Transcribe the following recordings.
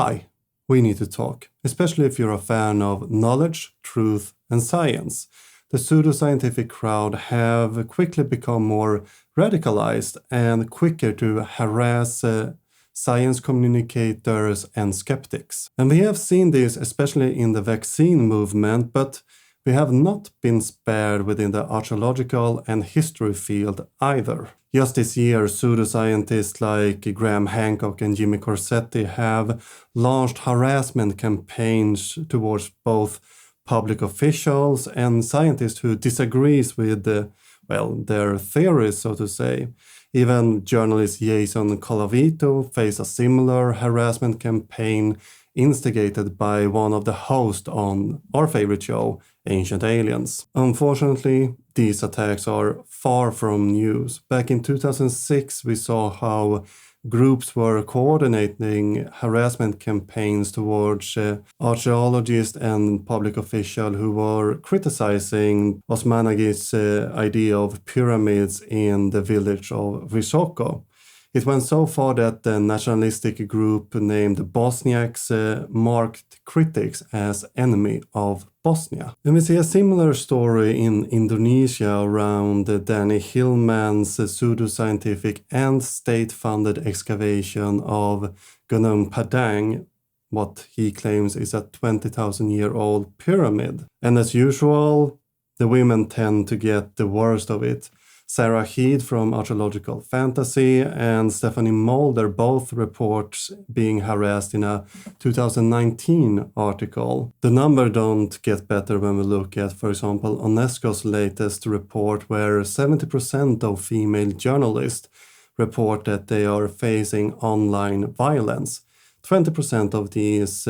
Hi, we need to talk, especially if you're a fan of knowledge, truth, and science. The pseudoscientific crowd have quickly become more radicalized and quicker to harass science communicators and skeptics. And we have seen this especially in the vaccine movement, but we have not been spared within the archaeological and history field either. Just this year, pseudoscientists like Graham Hancock and Jimmy Corsetti have launched harassment campaigns towards both public officials and scientists who disagrees with their theories, so to say. Even journalist Jason Colavito faced a similar harassment campaign instigated by one of the hosts on our favorite show, Ancient Aliens. Unfortunately, these attacks are far from news. Back in 2006, we saw how groups were coordinating harassment campaigns towards archaeologists and public officials who were criticizing Osmanagi's idea of pyramids in the village of Visoko. It went so far that the nationalistic group named Bosniaks marked critics as enemy of Bosnia. And we see a similar story in Indonesia around Danny Hillman's pseudoscientific and state-funded excavation of Gunung Padang, what he claims is a 20,000-year-old pyramid. And as usual, the women tend to get the worst of it. Sarah Heed from Archaeological Fantasy and Stephanie Mulder both report being harassed in a 2019 article. The number don't get better when we look at, for example, UNESCO's latest report where 70% of female journalists report that they are facing online violence. 20% of these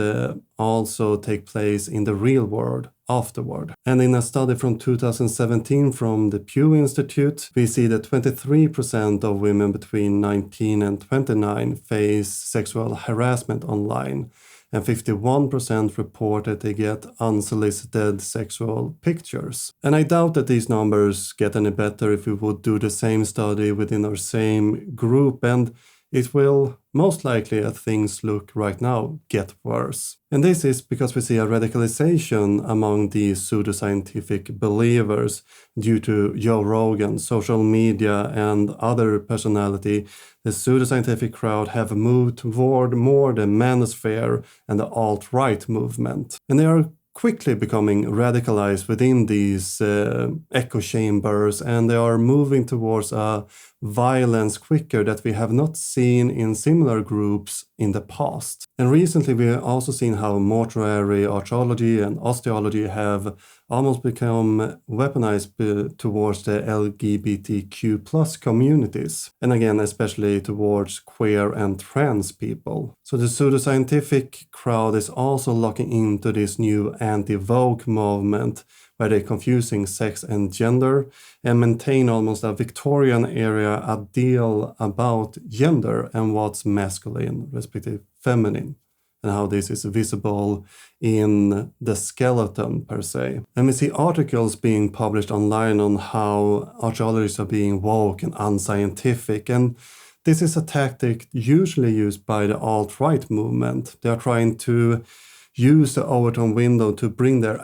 also take place in the real world afterward. And in a study from 2017 from the Pew Institute, we see that 23% of women between 19 and 29 face sexual harassment online, and 51% report that they get unsolicited sexual pictures. And I doubt that these numbers get any better if we would do the same study within our same group, and it will most likely, as things look right now, get worse. And this is because we see a radicalization among these pseudoscientific believers due to Joe Rogan, social media, and other personality. The pseudoscientific crowd have moved toward more the manosphere and the alt-right movement. And they are quickly becoming radicalized within these echo chambers, and they are moving towards a violence quicker that we have not seen in similar groups in the past. And recently we have also seen how mortuary archaeology and osteology have almost become weaponized towards the LGBTQ plus communities. And again, especially towards queer and trans people. So the pseudoscientific crowd is also locking into this new anti-Vogue movement where they're confusing sex and gender and maintain almost a Victorian era ideal about gender and what's masculine, respectively feminine, and how this is visible in the skeleton per se. And we see articles being published online on how archaeologists are being woke and unscientific, and this is a tactic usually used by the alt-right movement. They are trying to use the Overton window to bring their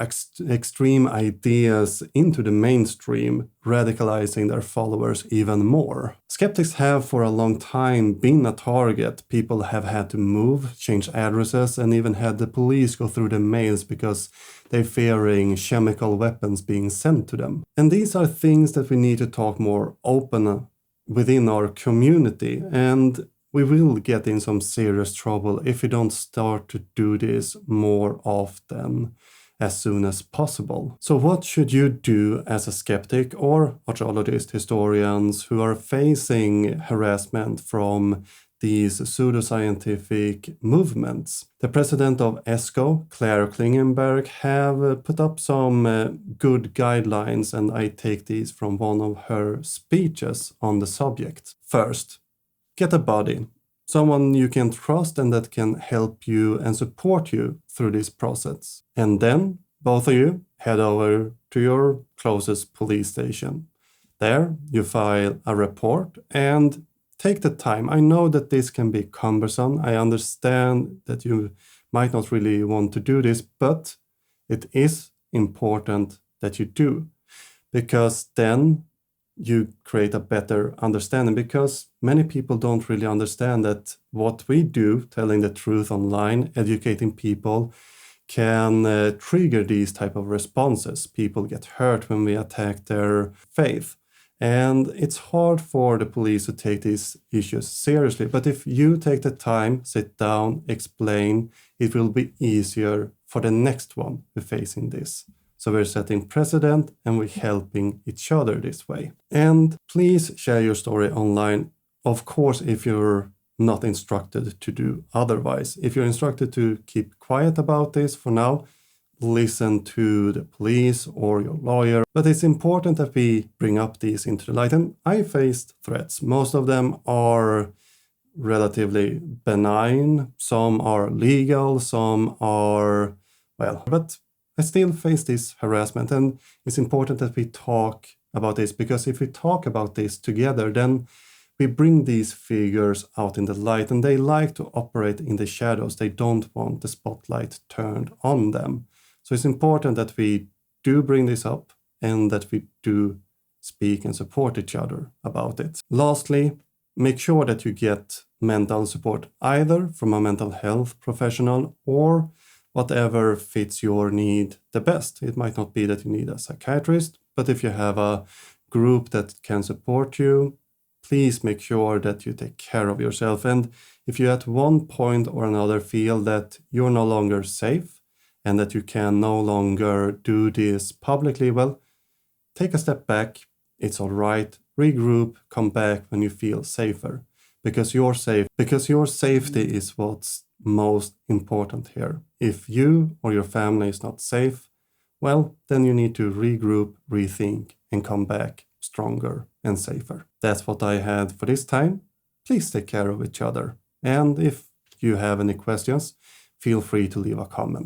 extreme ideas into the mainstream, radicalizing their followers even more. Skeptics have for a long time been a target. People have had to move, change addresses, and even had the police go through the mails because they're fearing chemical weapons being sent to them. And these are things that we need to talk more open within our community, and we will get in some serious trouble if we don't start to do this more often as soon as possible. So what should you do as a skeptic or archaeologist, historians who are facing harassment from these pseudoscientific movements? The president of ESCO, Clair Klingenberg, have put up some good guidelines, and I take these from one of her speeches on the subject. First, get a buddy, someone you can trust and that can help you and support you through this process. And then, both of you head over to your closest police station. There, you file a report, and take the time. I know that this can be cumbersome. I understand that you might not really want to do this, but it is important that you do, because then you create a better understanding, because many people don't really understand that what we do, telling the truth online, educating people, can trigger these type of responses. People get hurt when we attack their faith. And it's hard for the police to take these issues seriously. But if you take the time, sit down, explain, it will be easier for the next one who's facing this. So we're setting precedent and we're helping each other this way. And please share your story online. Of course, if you're not instructed to do otherwise. If you're instructed to keep quiet about this for now, listen to the police or your lawyer. But it's important that we bring up these into the light. And I faced threats. Most of them are relatively benign. Some are legal, some are, well, but I still face this harassment. And it's important that we talk about this, because if we talk about this together, then we bring these figures out in the light, and they like to operate in the shadows. They don't want the spotlight turned on them. So it's important that we do bring this up and that we do speak and support each other about it. Lastly, make sure that you get mental support either from a mental health professional or whatever fits your need the best. It might not be that you need a psychiatrist, but if you have a group that can support you, please make sure that you take care of yourself. And if you at one point or another feel that you're no longer safe and that you can no longer do this publicly, well, take a step back. It's all right. Regroup, come back when you feel safer, because you're safe, because your safety is what's most important here. If you or your family is not safe, well, then you need to regroup, rethink, and come back stronger and safer. That's what I had for this time. Please take care of each other. And if you have any questions, feel free to leave a comment.